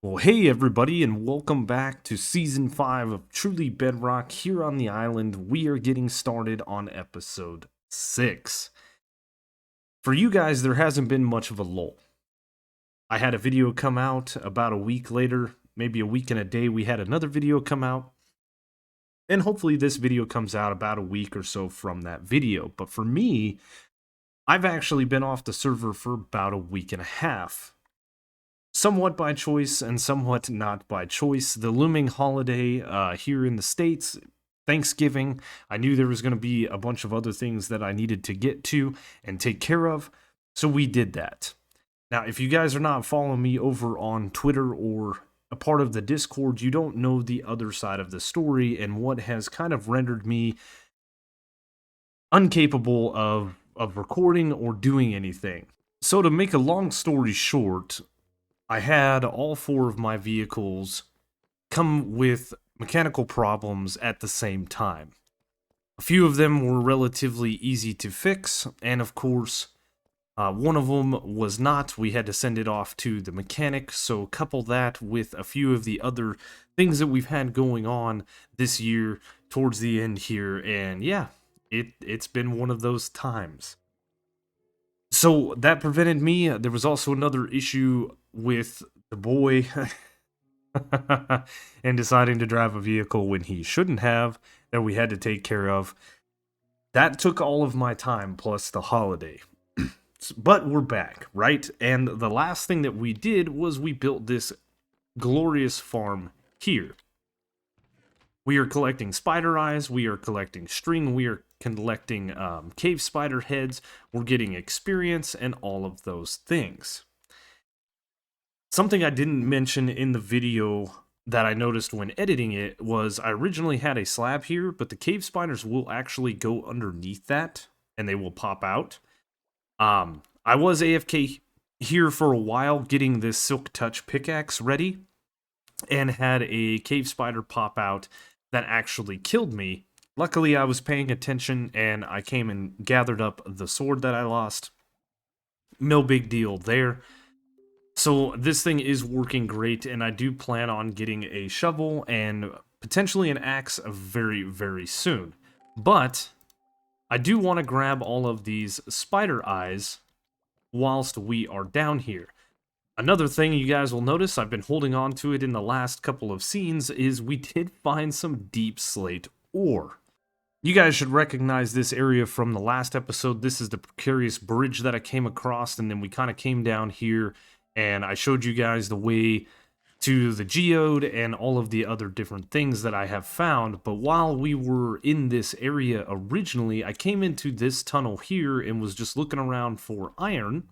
Well, hey everybody, and welcome back to Season 5 of Truly Bedrock here on the island. We are getting started on Episode 6. For you guys, there hasn't been much of a lull. I had a video come out about a week later, maybe a week and a day, we had another video come out. And hopefully this video comes out about a week or so from that video. But for me, I've actually been off the server for about a week and a half. Somewhat by choice and somewhat not by choice. The looming holiday here in the States, Thanksgiving, I knew there was going to be a bunch of other things that I needed to get to and take care of, so we did that. Now, if you guys are not following me over on Twitter or a part of the Discord, you don't know the other side of the story and what has kind of rendered me incapable of recording or doing anything. So to make a long story short, I had all 4 of my vehicles come with mechanical problems at the same time. A few of them were relatively easy to fix, and of course, one of them was not. We had to send it off to the mechanic, so couple that with a few of the other things that we've had going on this year towards the end here, and yeah, it's been one of those times. So that prevented me. There was also another issue with the boy and deciding to drive a vehicle when he shouldn't have, that we had to take care of. That took all of my time plus the holiday. But we're back, right? And the last thing that we did was we built this glorious farm here. We are collecting spider eyes, we are collecting string, we are collecting cave spider heads, we're getting experience, and all of those things. Something I didn't mention in the video that I noticed when editing it was I originally had a slab here, but the cave spiders will actually go underneath that, and they will pop out. I was AFK here for a while getting this Silk Touch pickaxe ready, and had a cave spider pop out that actually killed me. Luckily, I was paying attention, and I came and gathered up the sword that I lost. No big deal there. So this thing is working great, and I do plan on getting a shovel and potentially an axe very, very soon. But I do want to grab all of these spider eyes whilst we are down here. Another thing you guys will notice, I've been holding on to it in the last couple of scenes, is we did find some deep slate ore. You guys should recognize this area from the last episode. This is the precarious bridge that I came across, and then we kind of came down here, and I showed you guys the way to the geode and all of the other different things that I have found. But while we were in this area originally, I came into this tunnel here and was just looking around for iron,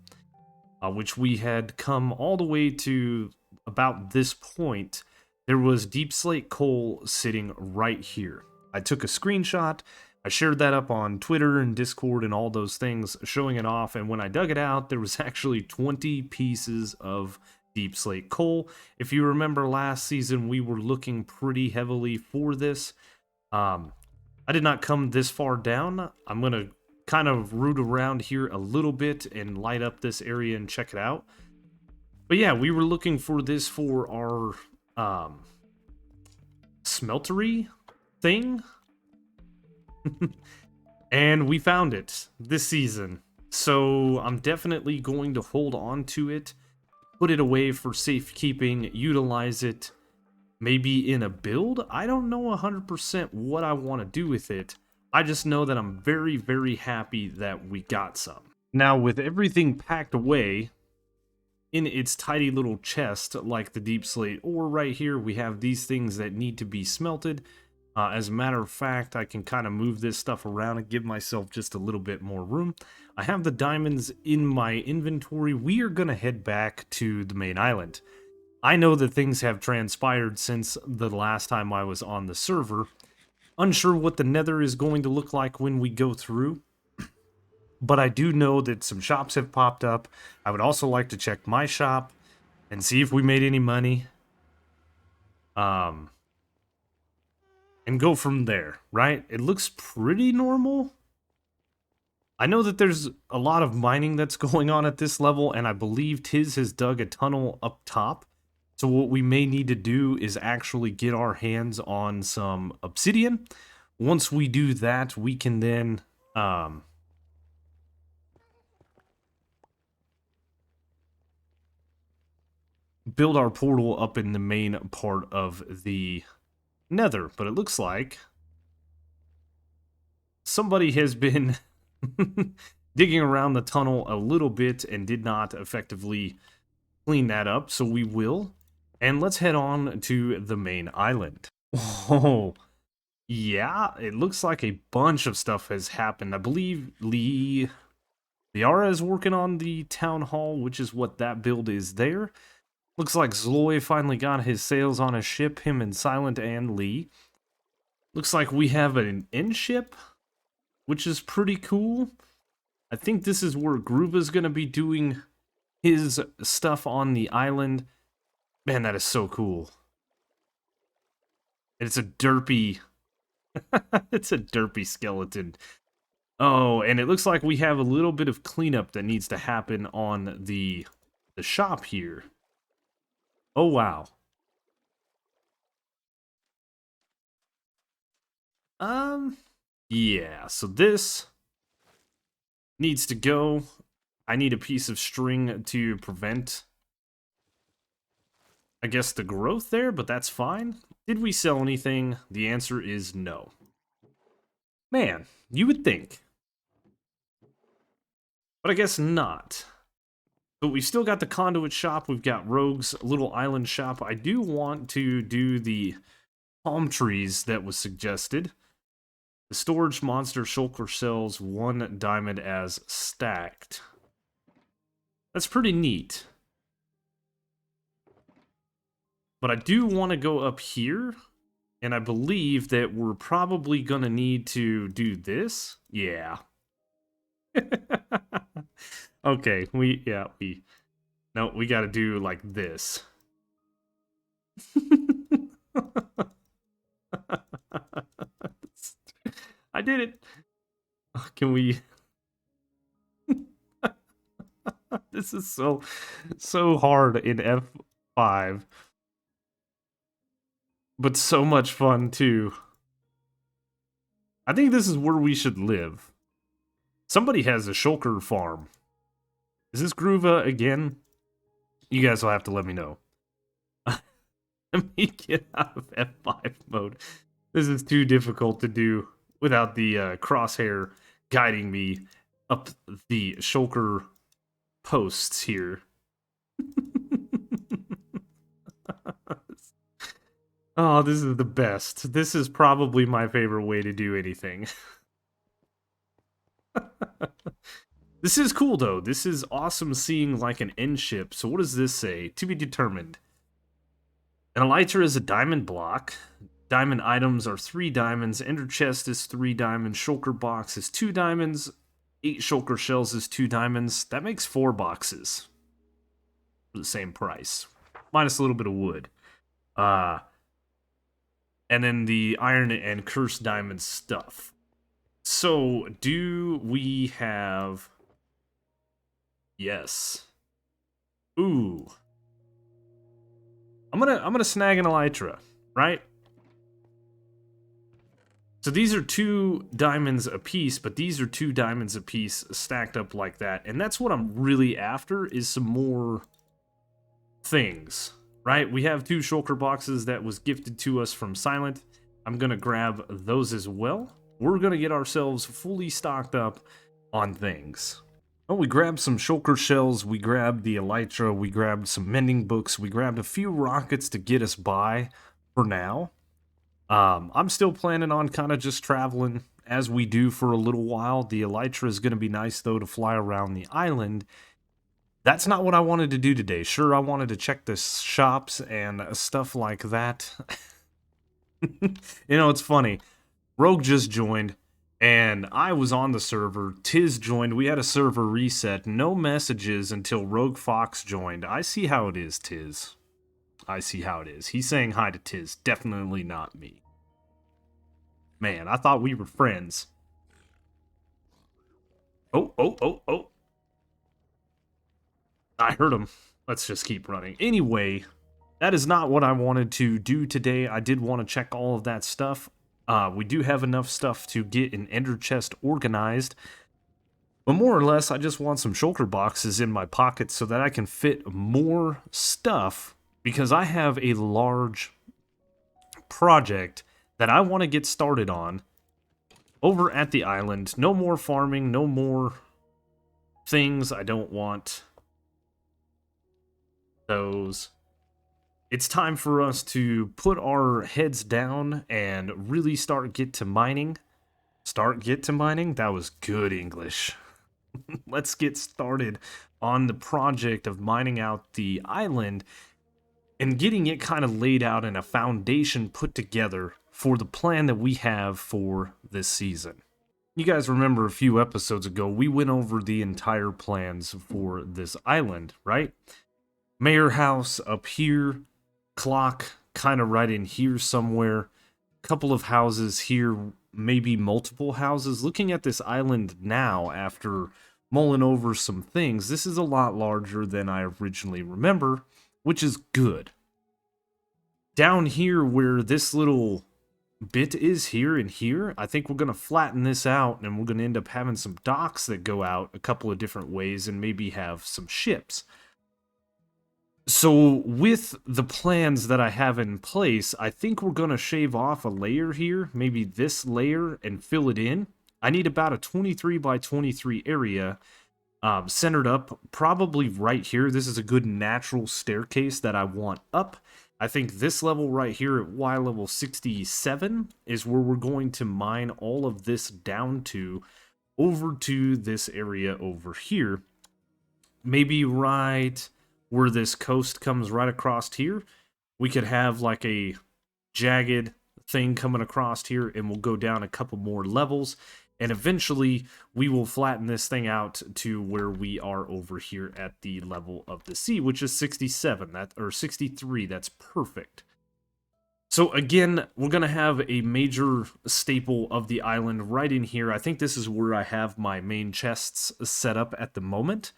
which we had come all the way to about this point. There was deep slate coal sitting right here. I took a screenshot, I shared that up on Twitter and Discord and all those things, showing it off, and when I dug it out, there was actually 20 pieces of deep slate coal. If you remember last season, we were looking pretty heavily for this. I did not come this far down. I'm going to kind of root around here a little bit and light up this area and check it out. But yeah, we were looking for this for our smeltery thing. And we found it this season. So I'm definitely going to hold on to it, put it away for safekeeping, utilize it maybe in a build. I don't know 100% what I want to do with it. I just know that I'm very, very happy that we got some. Now, with everything packed away in its tidy little chest, like the deep slate ore right here, we have these things that need to be smelted. As a matter of fact, I can kind of move this stuff around and give myself just a little bit more room. I have the diamonds in my inventory. We are going to head back to the main island. I know that things have transpired since the last time I was on the server. Unsure what the Nether is going to look like when we go through, but I do know that some shops have popped up. I would also like to check my shop and see if we made any money. And go from there, right? It looks pretty normal. I know that there's a lot of mining that's going on at this level, and I believe Tiz has dug a tunnel up top. So what we may need to do is actually get our hands on some obsidian. Once we do that, we can then build our portal up in the main part of the Nether. But it looks like somebody has been digging around the tunnel a little bit and did not effectively clean that up, so we will. And let's head on to the main island. Oh, yeah, it looks like a bunch of stuff has happened. I believe Liara is working on the town hall, which is what that build is there. Looks like Zloy finally got his sails on a ship, him and Silent and Lee. Looks like we have an in-ship, which is pretty cool. I think this is where Gruba's going to be doing his stuff on the island. Man, that is so cool. It's a derpy... it's a derpy skeleton. Oh, and it looks like we have a little bit of cleanup that needs to happen on the shop here. Oh, wow. Yeah, so this needs to go. I need a piece of string to prevent, I guess, the growth there, but that's fine. Did we sell anything? The answer is no. Man, you would think. But I guess not. But we've still got the conduit shop. We've got Rogue's little island shop. I do want to do the palm trees that was suggested. The storage monster shulker sells 1 diamond as stacked. That's pretty neat. But I do want to go up here. And I believe that we're probably going to need to do this. Yeah. Okay, no, we got to do like this. I did it. Can we... This is so hard in F5. But so much fun, too. I think this is where we should live. Somebody has a shulker farm. Is this Groova again? You guys will have to let me know. Let me get out of F5 mode. This is too difficult to do without the crosshair guiding me up the shulker posts here. Oh, this is the best. This is probably my favorite way to do anything. This is cool, though. This is awesome seeing, like, an end ship. So what does this say? To be determined. An elytra is a diamond block. Diamond items are 3 diamonds. Ender chest is 3 diamonds. Shulker box is 2 diamonds. 8 shulker shells is 2 diamonds. That makes 4 boxes. For the same price. Minus a little bit of wood. And then the iron and cursed diamond stuff. So, do we have... Yes. Ooh. I'm gonna snag an elytra, right? So these are 2 diamonds a piece, but these are 2 diamonds a piece stacked up like that. And that's what I'm really after, is some more things. Right, we have 2 shulker boxes that was gifted to us from Silent. I'm gonna grab those as well. We're gonna get ourselves fully stocked up on things. Oh, we grabbed some shulker shells, we grabbed the elytra, we grabbed some mending books, we grabbed a few rockets to get us by for now. I'm still planning on kind of just traveling as we do for a little while. The elytra is gonna be nice though to fly around the island. That's not what I wanted to do today. Sure, I wanted to check the shops and stuff like that. You know, it's funny. Rogue just joined, and I was on the server. Tiz joined. We had a server reset. No messages until Rogue Fox joined. I see how it is, Tiz. I see how it is. He's saying hi to Tiz. Definitely not me. Man, I thought we were friends. Oh. I heard him. Let's just keep running. Anyway, that is not what I wanted to do today. I did want to check all of that stuff. We do have enough stuff to get an ender chest organized. But more or less, I just want some shulker boxes in my pockets so that I can fit more stuff, because I have a large project that I want to get started on over at the island. No more farming, no more things. I don't want those. It's time for us to put our heads down and really start get to mining. Start get to mining? That was good English. Let's get started on the project of mining out the island and getting it kind of laid out and a foundation put together for the plan that we have for this season. You guys remember a few episodes ago, we went over the entire plans for this island, right? Mayor house up here, clock kind of right in here somewhere, couple of houses here, maybe multiple houses. Looking at this island now after mulling over some things, this is a lot larger than I originally remember, which is good. Down here where this little bit is here and here, I think we're going to flatten this out and we're going to end up having some docks that go out a couple of different ways and maybe have some ships. So with the plans that I have in place, I think we're going to shave off a layer here, maybe this layer, and fill it in. I need about a 23 by 23 area centered up, probably right here. This is a good natural staircase that I want up. I think this level right here at Y level 67 is where we're going to mine all of this down to, over to this area over here. Maybe right where this coast comes right across here, we could have like a jagged thing coming across here, and we'll go down a couple more levels, and eventually we will flatten this thing out to where we are over here at the level of the sea, which is 67, or 63. That's perfect. So again, we're going to have a major staple of the island right in here. I think this is where I have my main chests set up at the moment.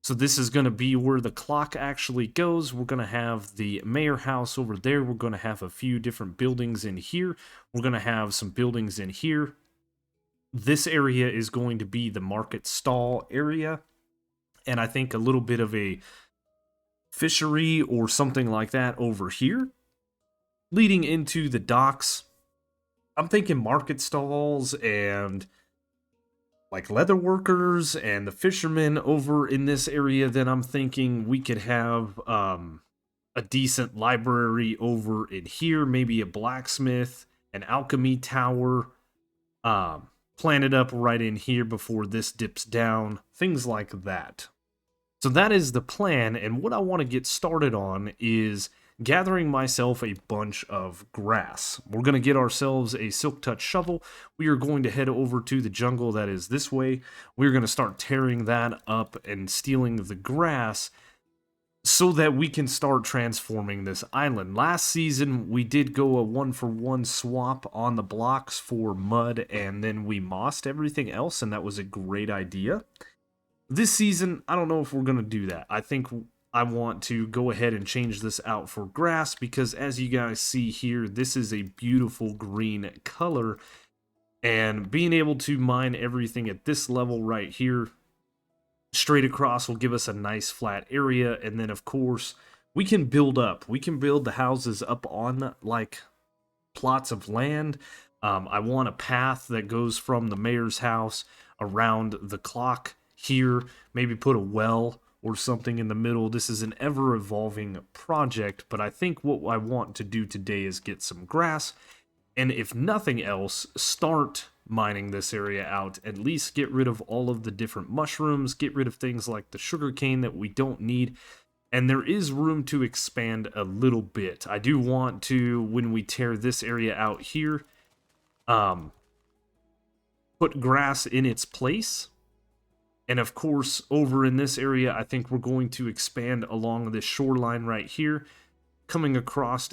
So this is going to be where the clock actually goes. We're going to have the mayor house over there. We're going to have a few different buildings in here. We're going to have some buildings in here. This area is going to be the market stall area. And I think a little bit of a fishery or something like that over here. Leading into the docks. I'm thinking market stalls and like leather workers and the fishermen over in this area. Then I'm thinking we could have a decent library over in here, maybe a blacksmith, an alchemy tower, planted up right in here before this dips down, things like that. So that is the plan, and what I want to get started on is gathering myself a bunch of grass. We're going to get ourselves a silk touch shovel. We are going to head over to the jungle that is this way. We're going to start tearing that up and stealing the grass so that we can start transforming this island. Last season, we did go a 1-for-1 swap on the blocks for mud, and then we mossed everything else, and that was a great idea. This season, I don't know if we're going to do that. I think I want to go ahead and change this out for grass because, as you guys see here, this is a beautiful green color, and being able to mine everything at this level right here straight across will give us a nice flat area. And then of course we can build up, we can build the houses up on like plots of land. I want a path that goes from the mayor's house around the clock here, maybe put a well or something in the middle. This is an ever-evolving project, but I think what I want to do today is get some grass, and if nothing else, start mining this area out. At least get rid of all of the different mushrooms, get rid of things like the sugarcane that we don't need, and there is room to expand a little bit. I do want to, when we tear this area out here, put grass in its place. And of course, over in this area, I think we're going to expand along this shoreline right here, coming across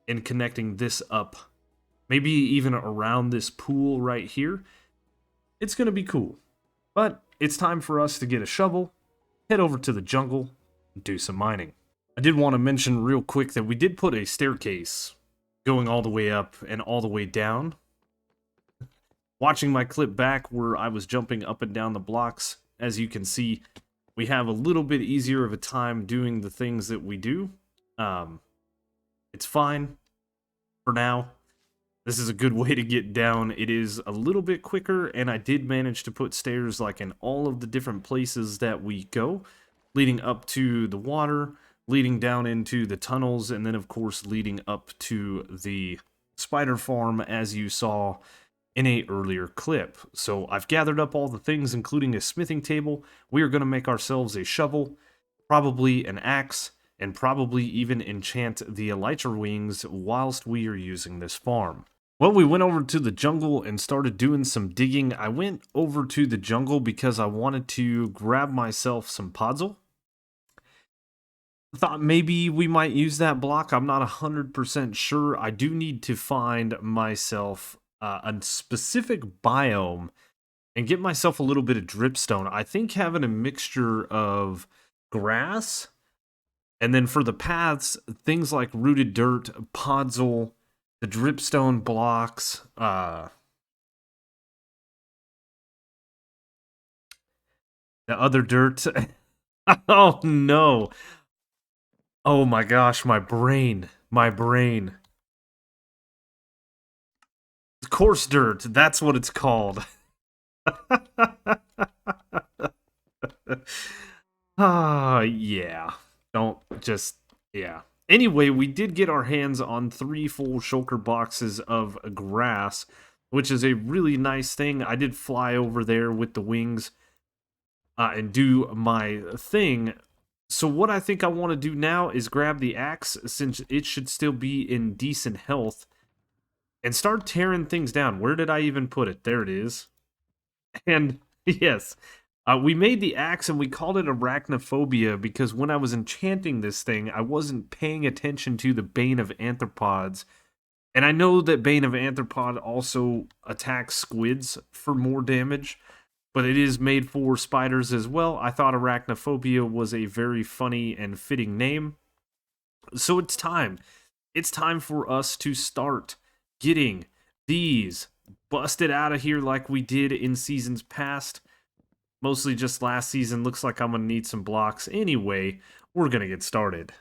and connecting this up. Maybe even around this pool right here. It's going to be cool. But it's time for us to get a shovel, head over to the jungle, and do some mining. I did want to mention real quick that we did put a staircase going all the way up and all the way down. Watching my clip back where I was jumping up and down the blocks, as you can see, we have a little bit easier of a time doing the things that we do. It's fine for now. This is a good way to get down. It is a little bit quicker, and I did manage to put stairs like in all of the different places that we go, leading up to the water, leading down into the tunnels, and then of course leading up to the spider farm as you saw in a earlier clip. So I've gathered up all the things, including a smithing table. We are going to make ourselves a shovel, probably an axe, and probably even enchant the elytra wings whilst we are using this farm. Well, we went over to the jungle and started doing some digging. I went over to the jungle because I wanted to grab myself some podzol. Thought maybe we might use that block. I'm not 100% sure. I do need to find myself a specific biome and get myself a little bit of dripstone. I think having a mixture of grass and then for the paths, things like rooted dirt, podzol, the dripstone blocks, the other dirt. Oh no. Oh my gosh, my brain. My brain. Coarse dirt, that's what it's called. Yeah. Don't just, yeah. Anyway, we did get our hands on 3 full shulker boxes of grass, which is a really nice thing. I did fly over there with the wings and do my thing. So what I think I want to do now is grab the axe, since it should still be in decent health, and start tearing things down. Where did I even put it? There it is. And yes, we made the axe and we called it arachnophobia because when I was enchanting this thing, I wasn't paying attention to the Bane of Arthropods. And I know that Bane of Arthropod also attacks squids for more damage, but it is made for spiders as well. I thought arachnophobia was a very funny and fitting name. So it's time. It's time for us to start getting these busted out of here like we did in seasons past. Mostly just last season. Looks like I'm going to need some blocks. Anyway, we're going to get started.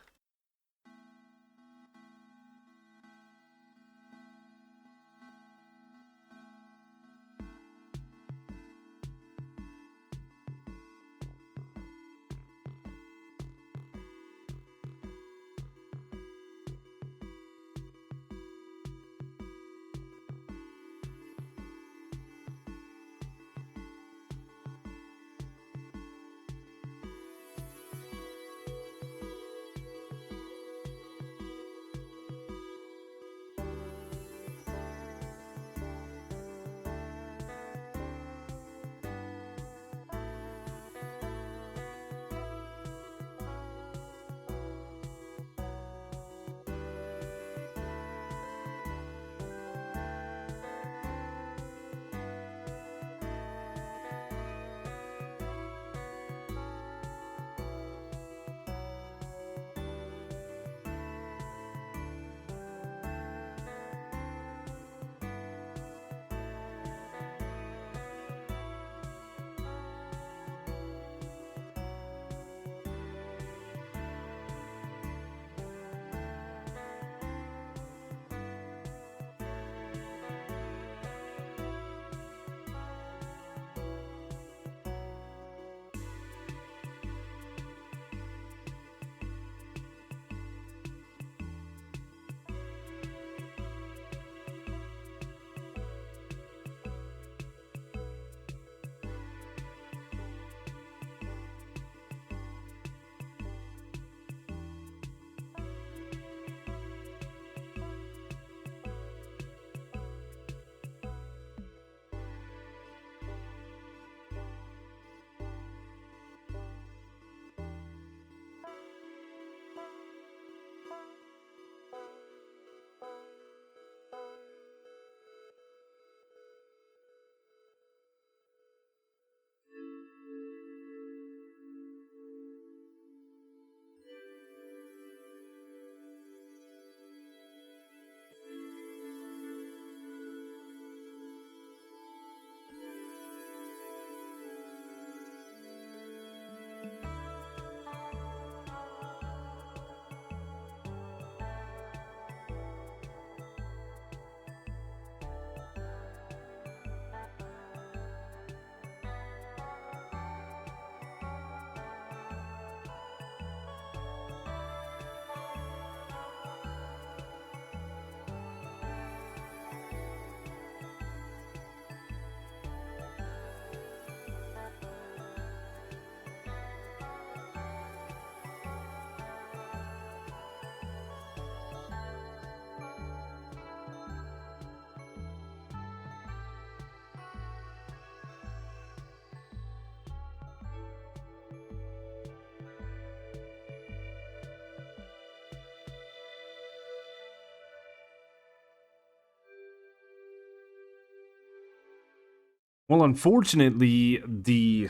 Well, unfortunately, the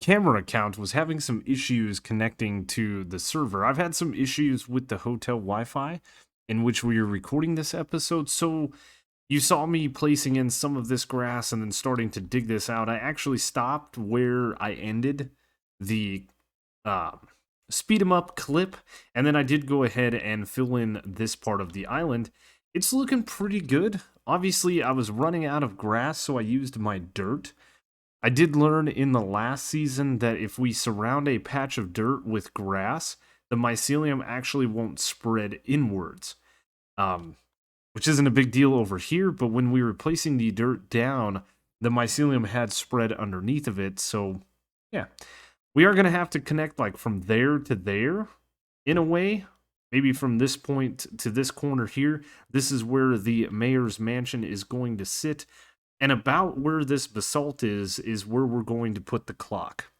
camera account was having some issues connecting to the server. I've had some issues with the hotel Wi-Fi in which we are recording this episode, so you saw me placing in some of this grass and then starting to dig this out. I actually stopped where I ended the uh, speed 'em up clip, and then I did go ahead and fill in this part of the island. It's looking pretty good. Obviously, I was running out of grass, so I used my dirt. I did learn in the last season that if we surround a patch of dirt with grass, the mycelium actually won't spread inwards. Um, which isn't a big deal over here, but when we were placing the dirt down, the mycelium had spread underneath of it, so yeah. We are going to have to connect like from there to there in a way. Maybe from this point to this corner here. This is where the mayor's mansion is going to sit. And about where this basalt is where we're going to put the clock.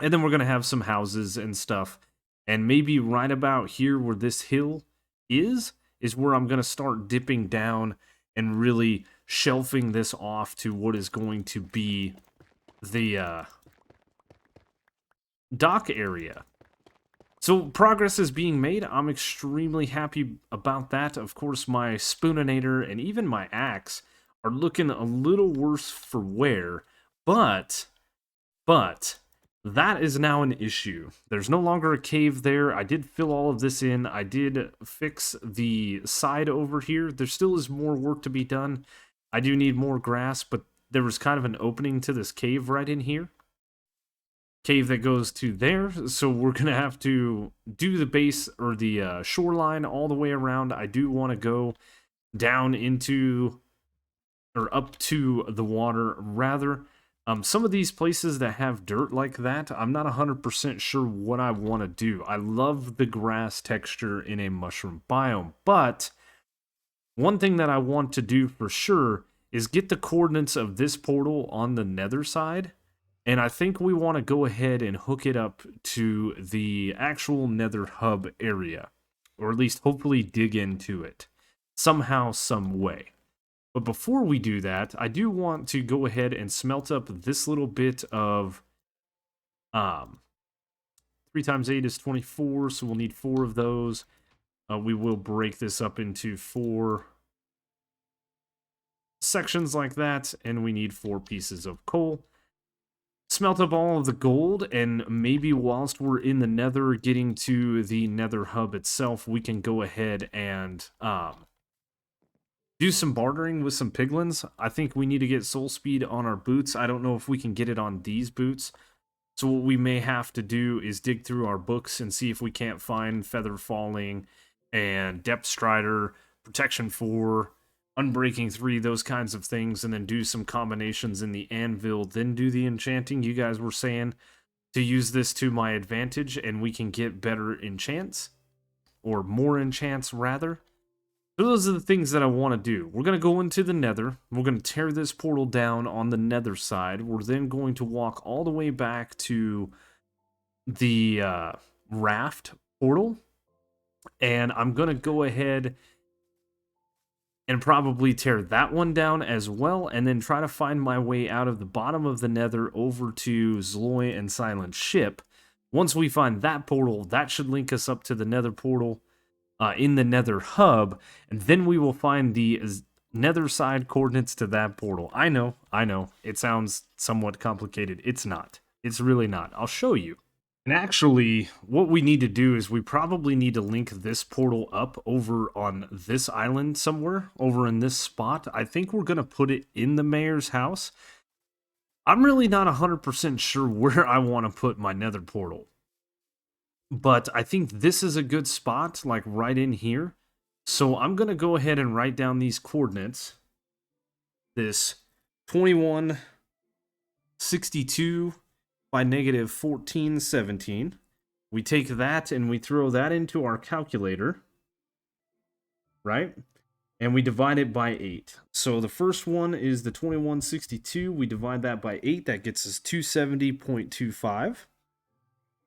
And then we're going to have some houses and stuff. And maybe right about here where this hill is where I'm going to start dipping down and really shelving this off to what is going to be the dock area. So progress is being made. I'm extremely happy about that. Of course, my spooninator and even my axe are looking a little worse for wear, but that is now an issue. There's no longer a cave there. I did fill all of this in. I did fix the side over here. There still is more work to be done. I do need more grass, but there was kind of an opening to this cave right in here. Cave that goes to there, so we're gonna have to do the base or the shoreline all the way around. I do want to go down into or up to the water rather. Some of these places that have dirt like that, I'm not 100% sure what I want to do. I love the grass texture in a mushroom biome, but one thing that I want to do for sure is get the coordinates of this portal on the nether side. And I think we want to go ahead and hook it up to the actual nether hub area. Or at least hopefully dig into it. Somehow, some way. But before we do that, I do want to go ahead and smelt up this little bit of 3 times 8 is 24, so we'll need 4 of those. We will break this up into 4 sections like that, and we need 4 pieces of coal. Smelt up all of the gold, and maybe whilst we're in the nether, getting to the nether hub itself, we can go ahead and do some bartering with some piglins. I think we need to get soul speed on our boots. I don't know if we can get it on these boots. So what we may have to do is dig through our books and see if we can't find feather falling and depth strider, protection 4, unbreaking 3, those kinds of things, and then do some combinations in the anvil, then do the enchanting. You guys were saying to use this to my advantage and we can get better enchants, or more enchants rather. So those are the things that I want to do. We're going to go into the nether. We're going to tear this portal down on the nether side. We're then going to walk all the way back to the raft portal. And I'm going to go ahead and probably tear that one down as well. And then try to find my way out of the bottom of the nether over to Zloy and Silent Ship. Once we find that portal, that should link us up to the nether portal. In the nether hub, and then we will find the nether side coordinates to that portal. I know, it sounds somewhat complicated. It's not. It's really not. I'll show you. And actually, what we need to do is we probably need to link this portal up over on this island somewhere, over in this spot. I think we're going to put it in the mayor's house. I'm really not 100% sure where I want to put my nether portal. But I think this is a good spot, like right in here. So I'm going to go ahead and write down these coordinates. This 2162 by negative 1417. We take that and we throw that into our calculator. Right? And we divide it by 8. So the first one is the 2162. We divide that by 8. That gets us 270.25.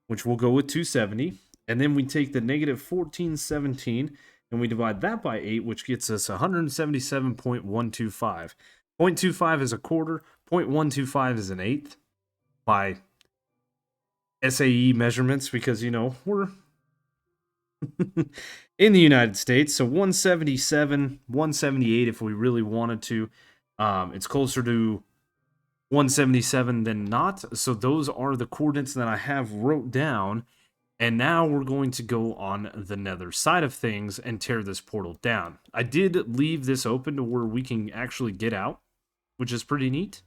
Which we'll go with 270. And then we take the negative 1417 and we divide that by 8, which gets us 177.125. 0.25 is a quarter. 0.125 is an eighth by SAE measurements because, you know, we're in the United States. So 177, 178 if we really wanted to. It's closer to 177 than not. So those are the coordinates that I have wrote down. And now we're going to go on the nether side of things and tear this portal down. I did leave this open to where we can actually get out, which is pretty neat.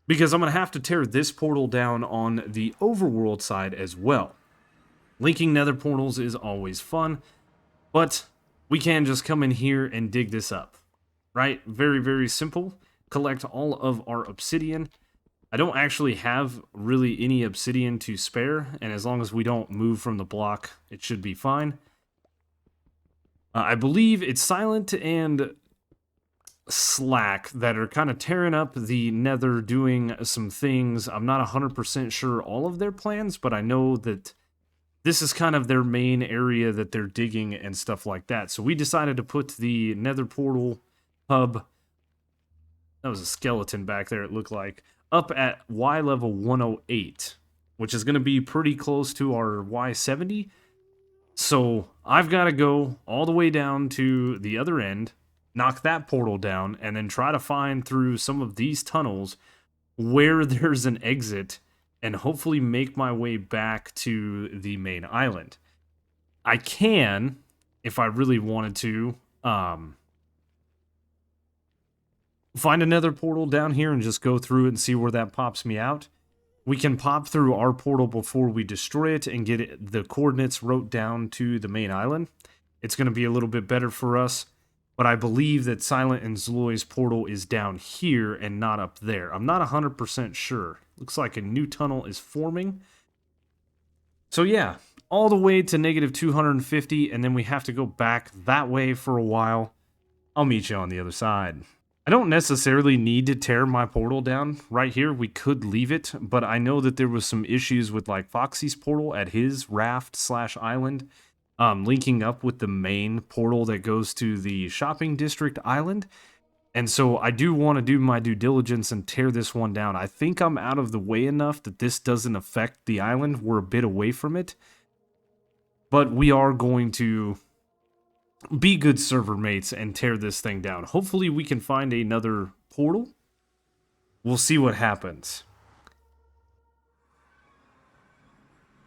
Because I'm going to have to tear this portal down on the overworld side as well. Linking nether portals is always fun, but we can just come in here and dig this up, right? Very, very simple. Collect all of our obsidian. I don't actually have really any obsidian to spare, and as long as we don't move from the block, it should be fine. I believe it's Silent and Slack that are kind of tearing up the nether, doing some things. I'm not 100% sure all of their plans, but I know that this is kind of their main area that they're digging and stuff like that. So we decided to put the nether portal hub, that was a skeleton back there it looked like, up at Y level 108, which is going to be pretty close to our Y70. So I've got to go all the way down to the other end, knock that portal down, and then try to find through some of these tunnels where there's an exit and hopefully make my way back to the main island. I can, if I really wanted to, find another portal down here and just go through it and see where that pops me out. We can pop through our portal before we destroy it and get the coordinates wrote down to the main island. It's going to be a little bit better for us, but I believe that Silent and Zloy's portal is down here and not up there. I'm not 100% sure. Looks like a new tunnel is forming. So yeah, all the way to negative 250, and then we have to go back that way for a while. I'll meet you on the other side. I don't necessarily need to tear my portal down right here. We could leave it, but I know that there was some issues with like Foxy's portal at his raft/island, linking up with the main portal that goes to the shopping district island. And so I do want to do my due diligence and tear this one down. I think I'm out of the way enough that this doesn't affect the island. We're a bit away from it, but we are going to be good server mates and tear this thing down. Hopefully we can find another portal. We'll see what happens.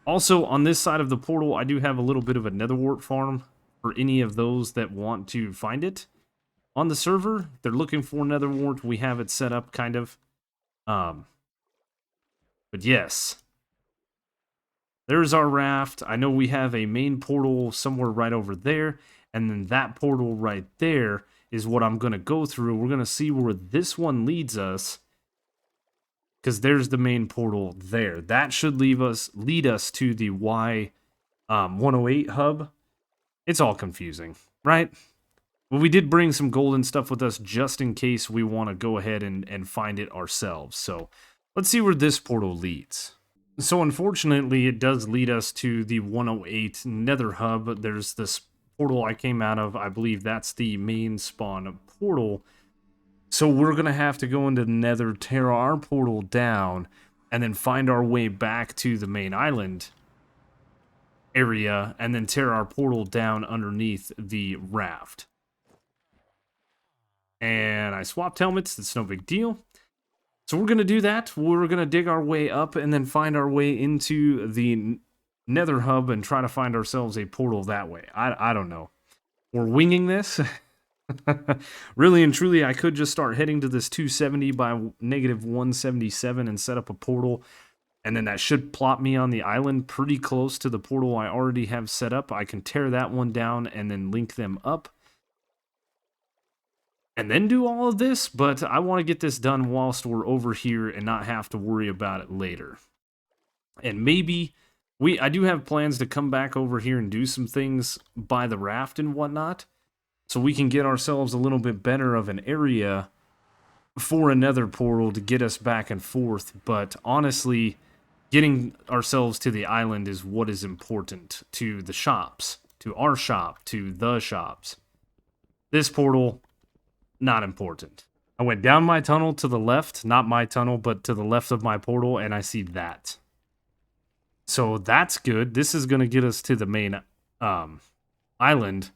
Also, on this side of the portal, I do have a little bit of a netherwort farm for any of those that want to find it. On the server, they're looking for netherwort. We have it set up, kind of. But yes. There's our raft. I know we have a main portal somewhere right over there. And then that portal right there is what I'm going to go through. We're going to see where this one leads us, because there's the main portal there. That should lead us to the Y108 hub. It's all confusing, right? But we did bring some golden stuff with us just in case we want to go ahead and find it ourselves. So let's see where this portal leads. So unfortunately, it does lead us to the 108 Nether hub. There's this portal I came out of. I believe that's the main spawn portal. So we're going to have to go into the Nether, tear our portal down, and then find our way back to the main island area, and then tear our portal down underneath the raft. And I swapped helmets. It's no big deal. So we're going to do that. We're going to dig our way up and then find our way into the Nether hub and try to find ourselves a portal that way. I don't know. We're winging this. Really and truly, I could just start heading to this 270 by negative 177 and set up a portal. And then that should plop me on the island pretty close to the portal I already have set up. I can tear that one down and then link them up. And then do all of this, but I want to get this done whilst we're over here and not have to worry about it later. And maybe I do have plans to come back over here and do some things by the raft and whatnot, so we can get ourselves a little bit better of an area for another portal to get us back and forth. But honestly, getting ourselves to the island is what is important to the shops, to our shop, to the shops. This portal, not important. I went down my tunnel to the left, not my tunnel, but to the left of my portal, and I see that. So that's good. This is going to get us to the main island.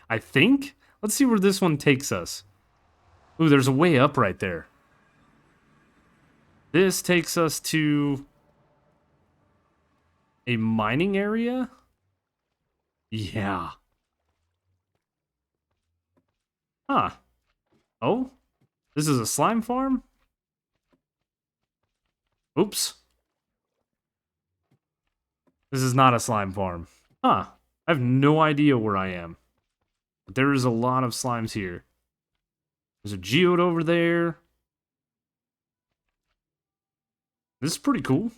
I think. Let's see where this one takes us. Ooh, there's a way up right there. This takes us to a mining area? Yeah. Huh. Oh? This is a slime farm? Oops. This is not a slime farm. Huh. I have no idea where I am. But there is a lot of slimes here. There's a geode over there. This is pretty cool.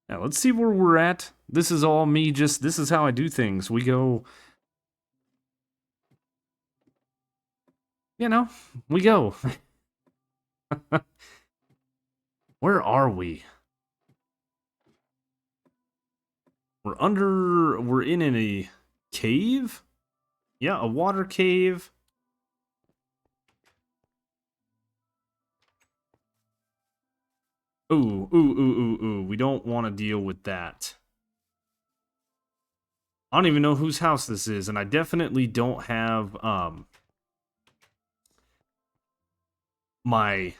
Now, let's see where we're at. This is all me, this is how I do things. We go... You know, we go. Where are we? We're in a cave? Yeah, a water cave. Ooh. We don't want to deal with that. I don't even know whose house this is, and I definitely don't have, my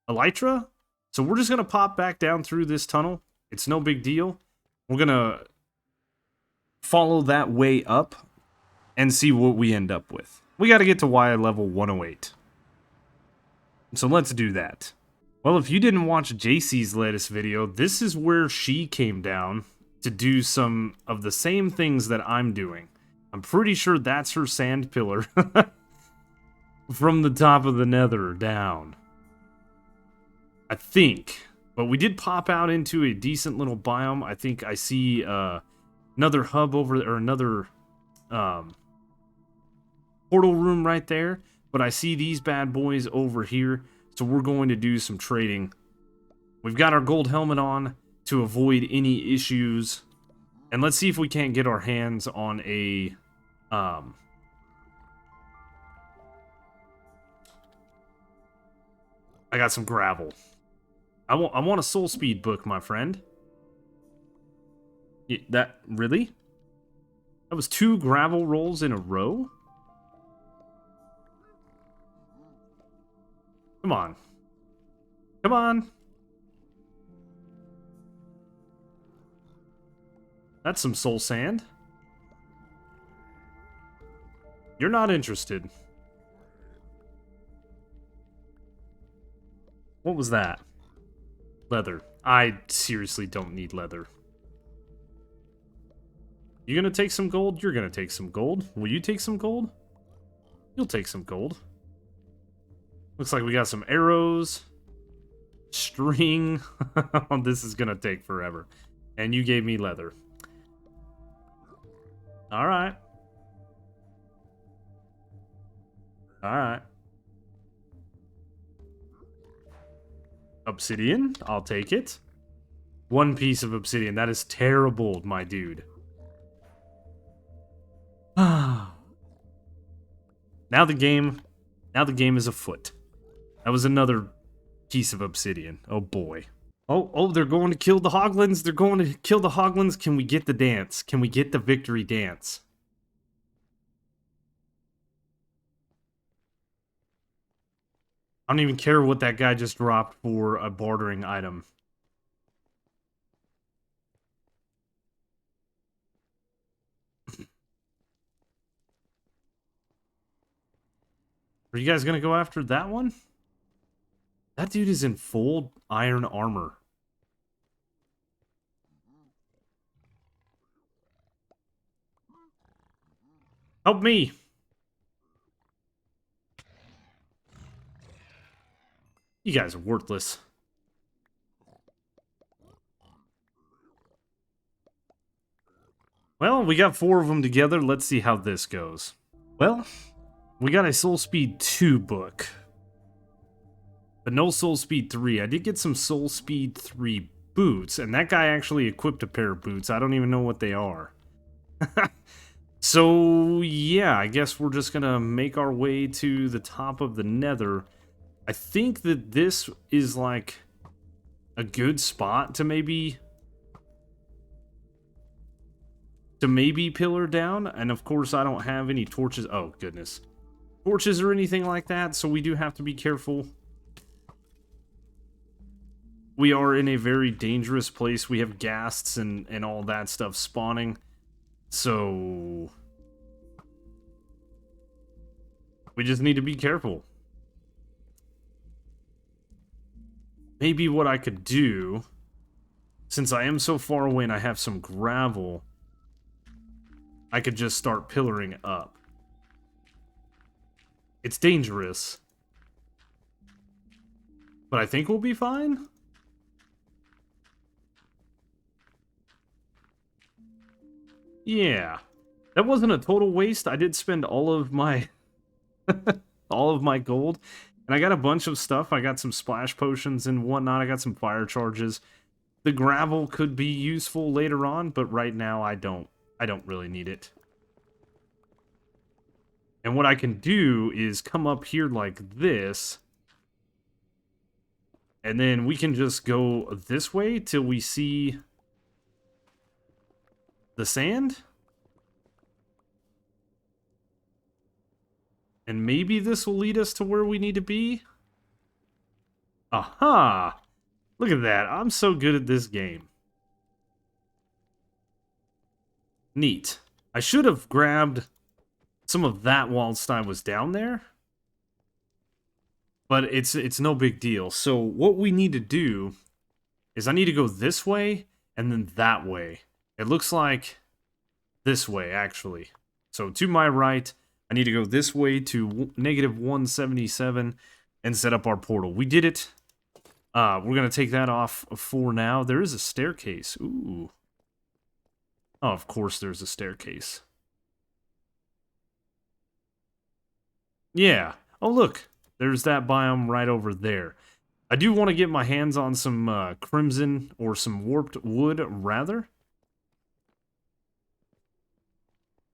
elytra. So we're just going to pop back down through this tunnel. It's no big deal. We're going to follow that way up and see what we end up with. We got to get to Y level 108. So let's do that. Well, if you didn't watch JC's latest video, this is where she came down to do some of the same things that I'm doing. I'm pretty sure that's her sand pillar. From the top of the Nether down. I think. But we did pop out into a decent little biome. I think I see another hub over there, or another portal room right there. But I see these bad boys over here. So we're going to do some trading. We've got our gold helmet on to avoid any issues. And let's see if we can't get our hands on a... I got some gravel. I want a soul speed book, my friend. Really? That was 2 gravel rolls in a row? Come on. Come on. That's some soul sand. You're not interested. What was that? Leather. I seriously don't need leather. You gonna take some gold? You're gonna take some gold. Will you take some gold? You'll take some gold. Looks like we got some arrows. String. This is gonna take forever. And you gave me leather. Alright. Alright. Obsidian, I'll take it. 1 piece of obsidian. That is terrible, my dude. Now the game is afoot. That was another piece of obsidian. Oh boy. Oh, they're going to kill the hoglins. They're going to kill the hoglins. Can we get the dance? Can we get the victory dance? I don't even care what that guy just dropped for a bartering item. Are you guys gonna go after that one? That dude is in full iron armor. Help me! You guys are worthless. Well, we got 4 of them together. Let's see how this goes. Well, we got a Soul Speed 2 book. But no Soul Speed 3. I did get some Soul Speed 3 boots, and that guy actually equipped a pair of boots. I don't even know what they are. So, yeah, I guess we're just gonna make our way to the top of the Nether. I think that this is, like, a good spot to maybe pillar down. And, of course, I don't have any torches. Oh, goodness. Torches or anything like that, so we do have to be careful. We are in a very dangerous place. We have ghasts and all that stuff spawning. So we just need to be careful. Maybe what I could do, since I am so far away and I have some gravel, I could just start pillaring up. It's dangerous, but I think we'll be fine. Yeah, that wasn't a total waste. I did spend all of my all of my gold, and I got a bunch of stuff. I got some splash potions and whatnot. I got some fire charges. The gravel could be useful later on, but right now I don't really need it. And what I can do is come up here like this, and then we can just go this way till we see the sand. And maybe this will lead us to where we need to be. Aha! Look at that. I'm so good at this game. Neat. I should have grabbed some of that whilst I was down there. But it's no big deal. So what we need to do is I need to go this way and then that way. It looks like this way, actually. So to my right, I need to go this way to negative 177 and set up our portal. We did it. We're going to take that off for now. There is a staircase. Ooh. Oh, of course there's a staircase. Yeah. Oh, look. There's that biome right over there. I do want to get my hands on some crimson or some warped wood, rather.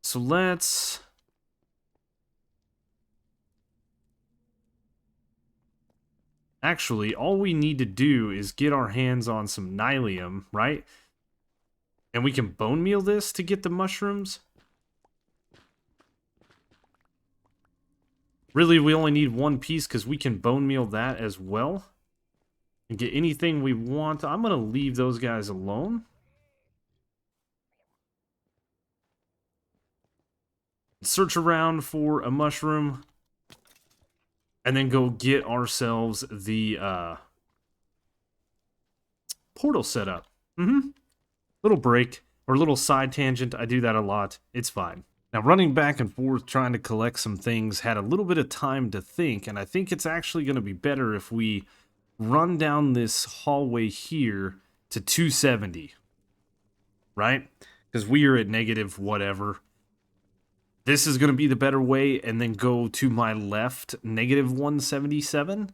So let's... Actually, all we need to do is get our hands on some nylium, right? And we can bone meal this to get the mushrooms. Really, we only need one piece because we can bone meal that as well. And get anything we want. I'm going to leave those guys alone. Search around for a mushroom. And then go get ourselves the portal set up. Little break, or little side tangent. I do that a lot. It's fine. Now, running back and forth trying to collect some things had a little bit of time to think, and I think it's actually going to be better if we run down this hallway here to 270. Right? Because we are at negative whatever. This is going to be the better way, and then go to my left, negative 177.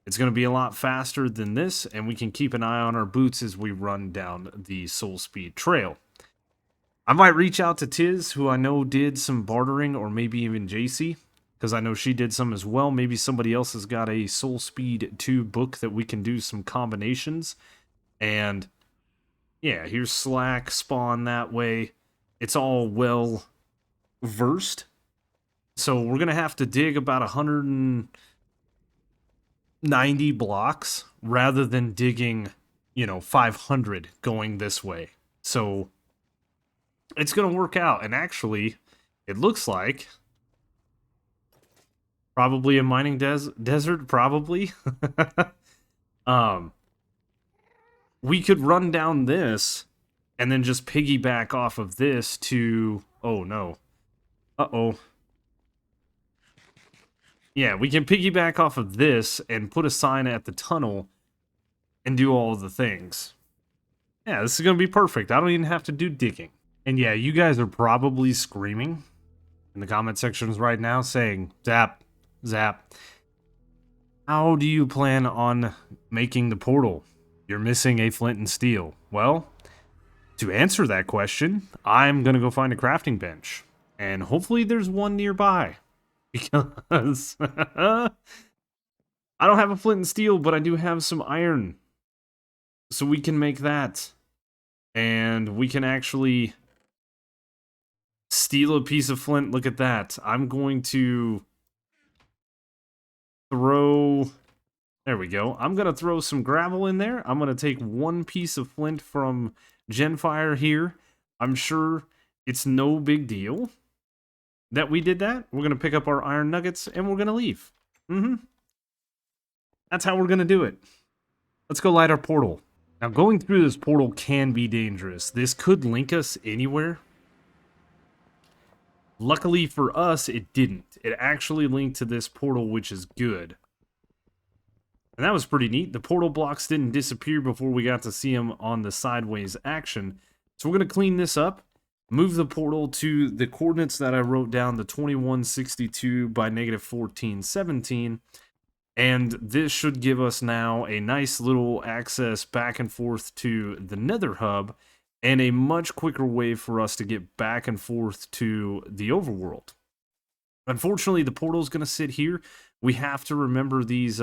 It's going to be a lot faster than this, and we can keep an eye on our boots as we run down the Soul Speed Trail. I might reach out to Tiz, who I know did some bartering, or maybe even JC, because I know she did some as well. Maybe somebody else has got a Soul Speed 2 book that we can do some combinations. And, yeah, here's Slack, Spawn that way. It's all well versed. So we're going to have to dig about 190 blocks rather than digging, 500 going this way. So it's going to work out. And actually, it looks like probably a mining desert, probably. We could run down this and then just piggyback off of this to... Oh, no. Uh-oh. Yeah, we can piggyback off of this and put a sign at the tunnel and do all of the things. Yeah, this is going to be perfect. I don't even have to do digging. And yeah, you guys are probably screaming in the comment sections right now saying, Zap, Zap, how do you plan on making the portal? You're missing a flint and steel. Well, to answer that question, I'm going to go find a crafting bench. And hopefully there's one nearby. Because I don't have a flint and steel, but I do have some iron. So we can make that. And we can actually steal a piece of flint. Look at that. I'm going to throw... There we go. I'm going to throw some gravel in there. I'm going to take one piece of flint from Genfire here. I'm sure it's no big deal that we did that. We're going to pick up our iron nuggets and we're going to leave. That's how we're going to do it. Let's go light our portal. Now, going through this portal can be dangerous. This could link us anywhere. Luckily for us, it didn't. It actually linked to this portal, which is good. And that was pretty neat. The portal blocks didn't disappear before we got to see them on the sideways action. So we're going to clean this up, move the portal to the coordinates that I wrote down, the 2162 by negative 1417. And this should give us now a nice little access back and forth to the Nether hub and a much quicker way for us to get back and forth to the overworld. Unfortunately, the portal is going to sit here. We have to remember these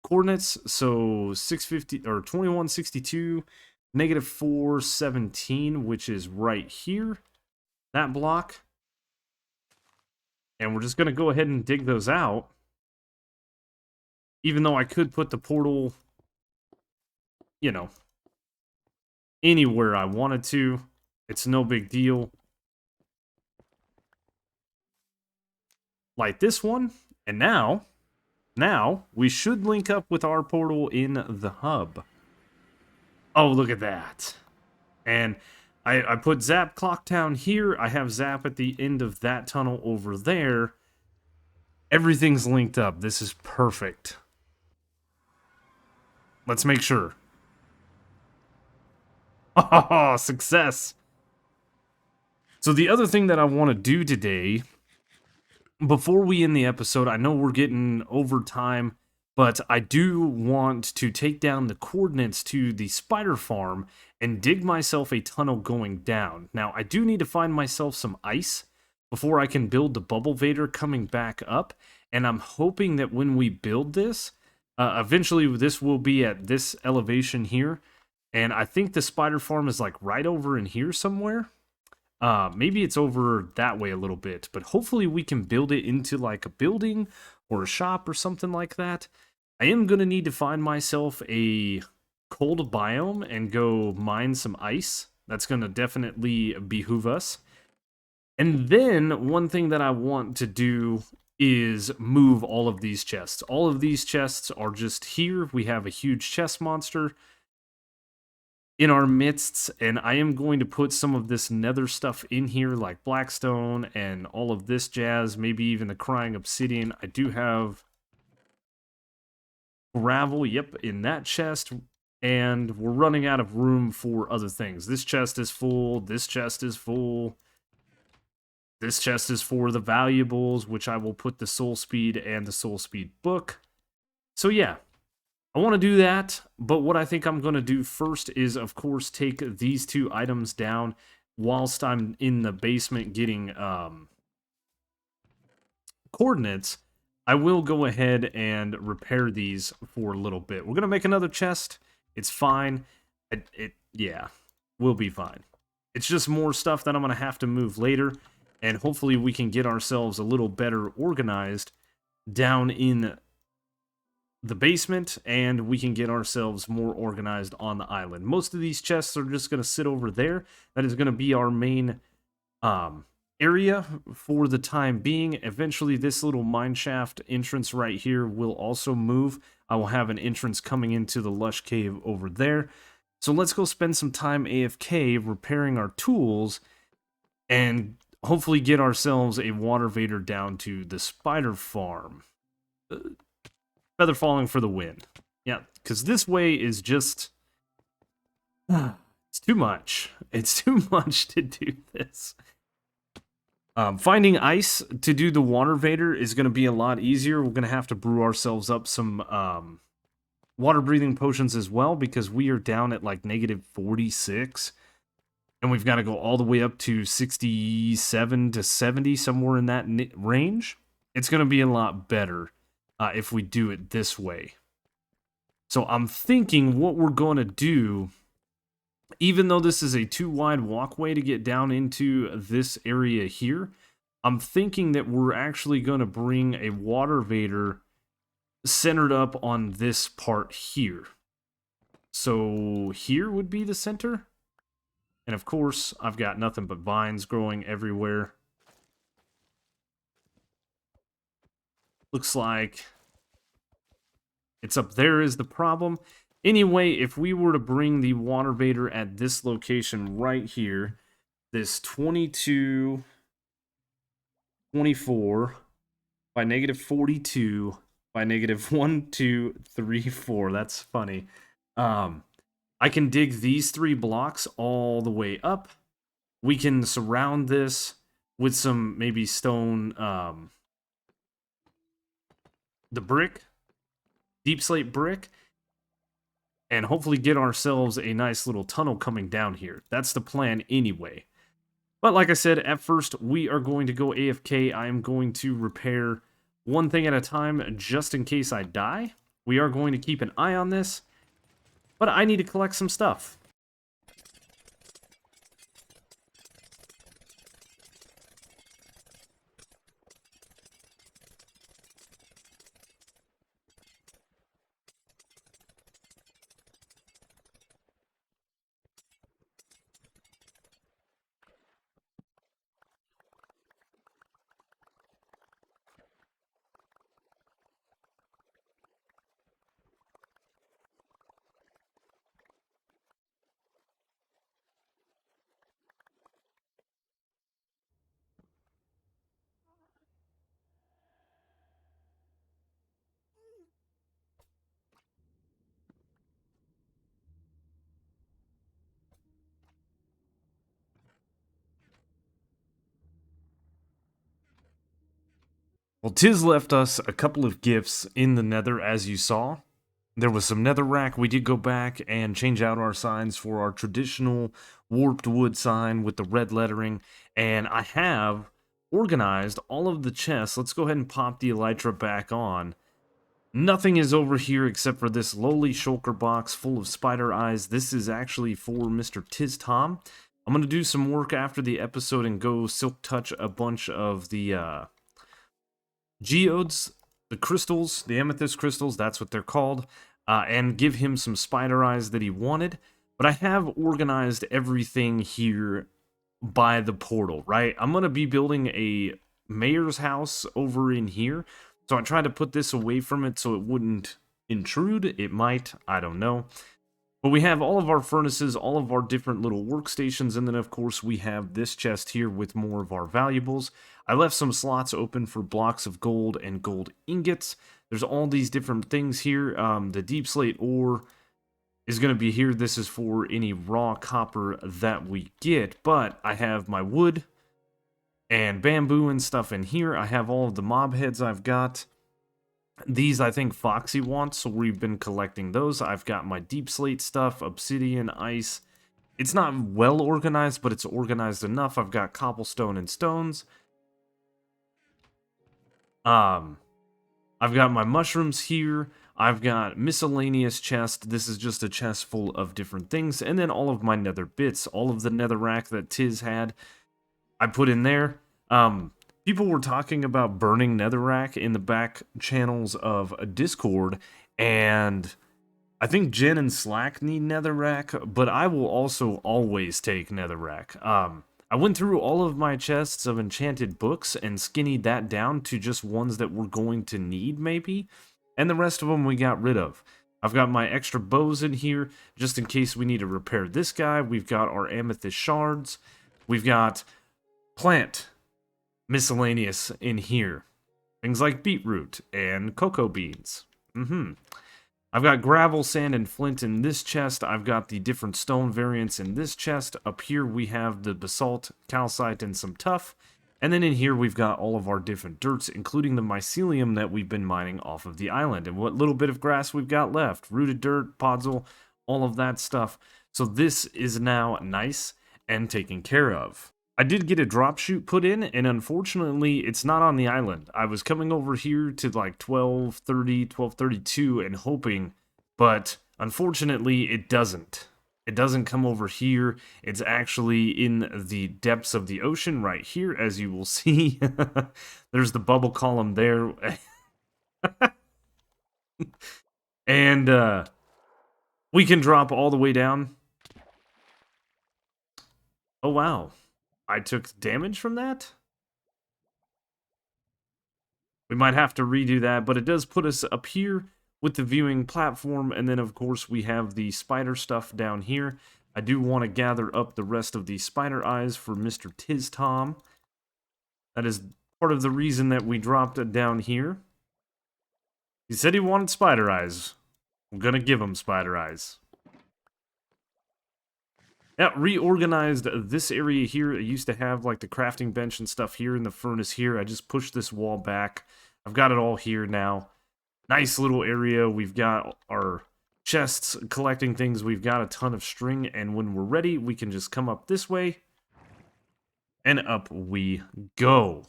coordinates. So 650 or 2162, negative 417, which is right here, that block. And we're just going to go ahead and dig those out. Even though I could put the portal, you know, anywhere I wanted to. It's no big deal. Like this one. And now we should link up with our portal in the hub. Oh, look at that. And I put Zap Clock Town here. I have Zap at the end of that tunnel over there. Everything's linked up. This is perfect. Let's make sure. Oh, success. So the other thing that I want to do today, before we end the episode, I know we're getting over time, but I do want to take down the coordinates to the spider farm and dig myself a tunnel going down. Now, I do need to find myself some ice before I can build the bubble vader coming back up, and I'm hoping that when we build this, eventually this will be at this elevation here, and I think the spider farm is like right over in here somewhere. Maybe it's over that way a little bit, but hopefully we can build it into like a building or a shop or something like that. I am going to need to find myself a cold biome and go mine some ice. That's going to definitely behoove us. And then one thing that I want to do is move all of these chests. All of these chests are just here. We have a huge chest monster in our midst, and I am going to put some of this nether stuff in here, like blackstone and all of this jazz, maybe even the crying obsidian. I do have gravel, yep, in that chest, and we're running out of room for other things. This chest is full, this chest is full, this chest is for the valuables, which I will put the soul speed and the soul speed book. So yeah, I want to do that, but what I think I'm going to do first is, of course, take these two items down whilst I'm in the basement getting coordinates. I will go ahead and repair these for a little bit. We're going to make another chest. It's fine. Yeah, we'll be fine. It's just more stuff that I'm going to have to move later, and hopefully we can get ourselves a little better organized down in the basement, and we can get ourselves more organized on the island. Most of these chests are just going to sit over there. That is going to be our main area for the time being. Eventually, this little mine shaft entrance right here will also move. I will have an entrance coming into the lush cave over there. So let's go spend some time AFK repairing our tools and hopefully get ourselves a water vader down to the spider farm. Feather falling for the win. Yeah, because this way is just... it's too much. It's too much to do this. Finding ice to do the water vader is going to be a lot easier. We're going to have to brew ourselves up some water breathing potions as well, because we are down at like negative 46. and we've got to go all the way up to 67 to 70, somewhere in that range, it's going to be a lot better if we do it this way. So I'm thinking what we're going to do, even though this is a too wide walkway to get down into this area here, I'm thinking that we're actually going to bring a water vader centered up on this part here. So here would be the center. And of course, I've got nothing but vines growing everywhere. Looks like it's up there is the problem. Anyway, if we were to bring the water vader at this location right here, this 22, 24 by negative 42 by negative 1, 2, 3, 4. That's funny. I can dig these 3 blocks all the way up. We can surround this with some maybe stone, the brick, deep slate brick, and hopefully get ourselves a nice little tunnel coming down here. That's the plan anyway. But like I said, at first, we are going to go AFK. I am going to repair one thing at a time just in case I die. We are going to keep an eye on this, but I need to collect some stuff. Well, Tiz left us a couple of gifts in the Nether, as you saw. There was some netherrack. We did go back and change out our signs for our traditional warped wood sign with the red lettering. And I have organized all of the chests. Let's go ahead and pop the elytra back on. Nothing is over here except for this lowly shulker box full of spider eyes. This is actually for Mr. Tiz Tom. I'm going to do some work after the episode and go silk touch a bunch of the geodes, the crystals, the amethyst crystals, that's what they're called, and give him some spider eyes that he wanted. But I have organized everything here by the portal, right? I'm going to be building a mayor's house over in here, so I tried to put this away from it so it wouldn't intrude. It might, I don't know. But we have all of our furnaces, all of our different little workstations, and then of course we have this chest here with more of our valuables. I left some slots open for blocks of gold and gold ingots. There's all these different things here. The deep slate ore is going to be here. This is for any raw copper that we get, but I have my wood and bamboo and stuff in here. I have all of the mob heads I've got. These I think Foxy wants, so we've been collecting those. I've got my deep slate stuff, obsidian, ice. It's not well organized, but it's organized enough. I've got cobblestone and stones. I've got my mushrooms here. I've got miscellaneous chest. This is just a chest full of different things. And then all of my nether bits, all of the netherrack that Tiz had, I put in there. People were talking about burning netherrack in the back channels of Discord, and I think Jen and Slack need netherrack, but I will also always take netherrack. I went through all of my chests of enchanted books and skinnied that down to just ones that we're going to need, maybe, and the rest of them we got rid of. I've got my extra bows in here, just in case we need to repair this guy. We've got our amethyst shards. We've got plant miscellaneous in here. Things like beetroot and cocoa beans. I've got gravel, sand, and flint in this chest. I've got the different stone variants in this chest. Up here we have the basalt, calcite, and some tuff. And then in here we've got all of our different dirts, including the mycelium that we've been mining off of the island. And what little bit of grass we've got left. Rooted dirt, podzol, all of that stuff. So this is now nice. and taken care of. I did get a drop chute put in, and unfortunately, it's not on the island. I was coming over here to like 12:30, 12:32 and hoping, but unfortunately, it doesn't. It doesn't come over here. It's actually in the depths of the ocean right here, as you will see. There's the bubble column there. And we can drop all the way down. Oh, wow. I took damage from that? We might have to redo that, but it does put us up here with the viewing platform, and then of course we have the spider stuff down here. I do want to gather up the rest of the spider eyes for Mr. Tiz Tom. That is part of the reason that we dropped it down here. He said he wanted spider eyes. I'm gonna give him spider eyes. Yeah, reorganized this area here. It used to have like the crafting bench and stuff here and the furnace here. I just pushed this wall back. I've got it all here now. Nice little area. We've got our chests collecting things. We've got a ton of string, and when we're ready, we can just come up this way, and up we go.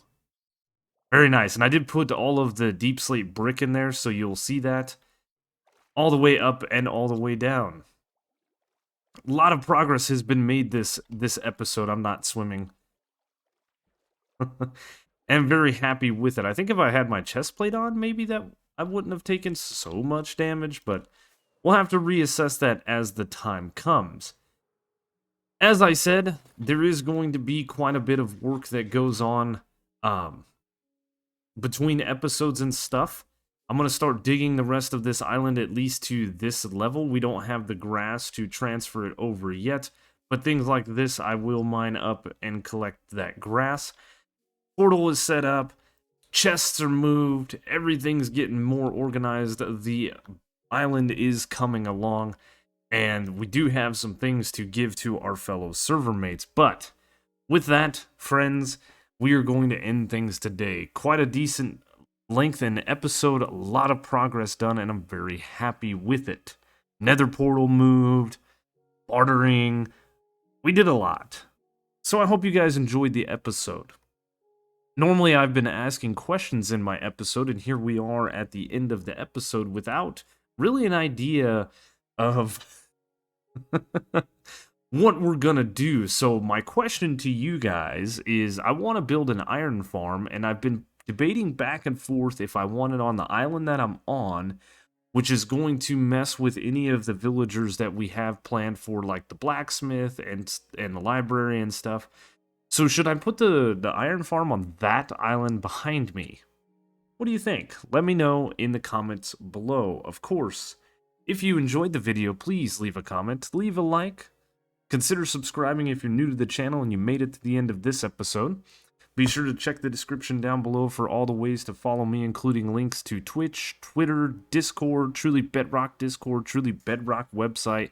Very nice. And I did put all of the deep slate brick in there, so you'll see that all the way up and all the way down. A lot of progress has been made this episode. I'm not swimming. I'm very happy with it. I think if I had my chest plate on, maybe that I wouldn't have taken so much damage, but we'll have to reassess that as the time comes. As I said, there is going to be quite a bit of work that goes on between episodes and stuff. I'm going to start digging the rest of this island at least to this level. We don't have the grass to transfer it over yet, but things like this I will mine up and collect that grass. Portal is set up, chests are moved, everything's getting more organized, the island is coming along, and we do have some things to give to our fellow server mates. But with that, friends, we are going to end things today. Quite a decent length in episode, a lot of progress done, and I'm very happy with it. Nether portal moved, bartering, we did a lot. So I hope you guys enjoyed the episode. Normally I've been asking questions in my episode, and here we are at the end of the episode without really an idea of what we're gonna do. So my question to you guys is, I want to build an iron farm, and I've been debating back and forth if I want it on the island that I'm on, which is going to mess with any of the villagers that we have planned for, like the blacksmith and the library and stuff. So should I put the iron farm on that island behind me? What do you think? Let me know in the comments below. Of course, if you enjoyed the video, please leave a comment, leave a like, consider subscribing if you're new to the channel and you made it to the end of this episode. Be sure to check the description down below for all the ways to follow me, including links to Twitch, Twitter, Discord, Truly Bedrock Discord, Truly Bedrock website.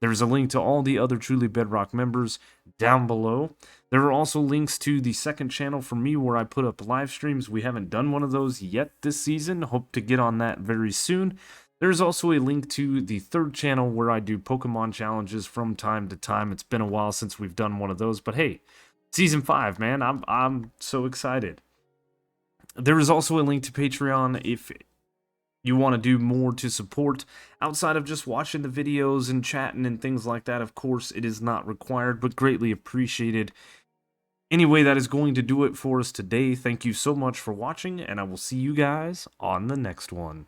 There's a link to all the other Truly Bedrock members down below. There are also links to the second channel for me where I put up live streams. We haven't done one of those yet this season. Hope to get on that very soon. There's also a link to the third channel where I do Pokemon challenges from time to time. It's been a while since we've done one of those, but hey, Season 5, man, I'm so excited. There is also a link to Patreon if you want to do more to support outside of just watching the videos and chatting and things like that. Of course, it is not required, but greatly appreciated. Anyway, that is going to do it for us today. Thank you so much for watching, and I will see you guys on the next one.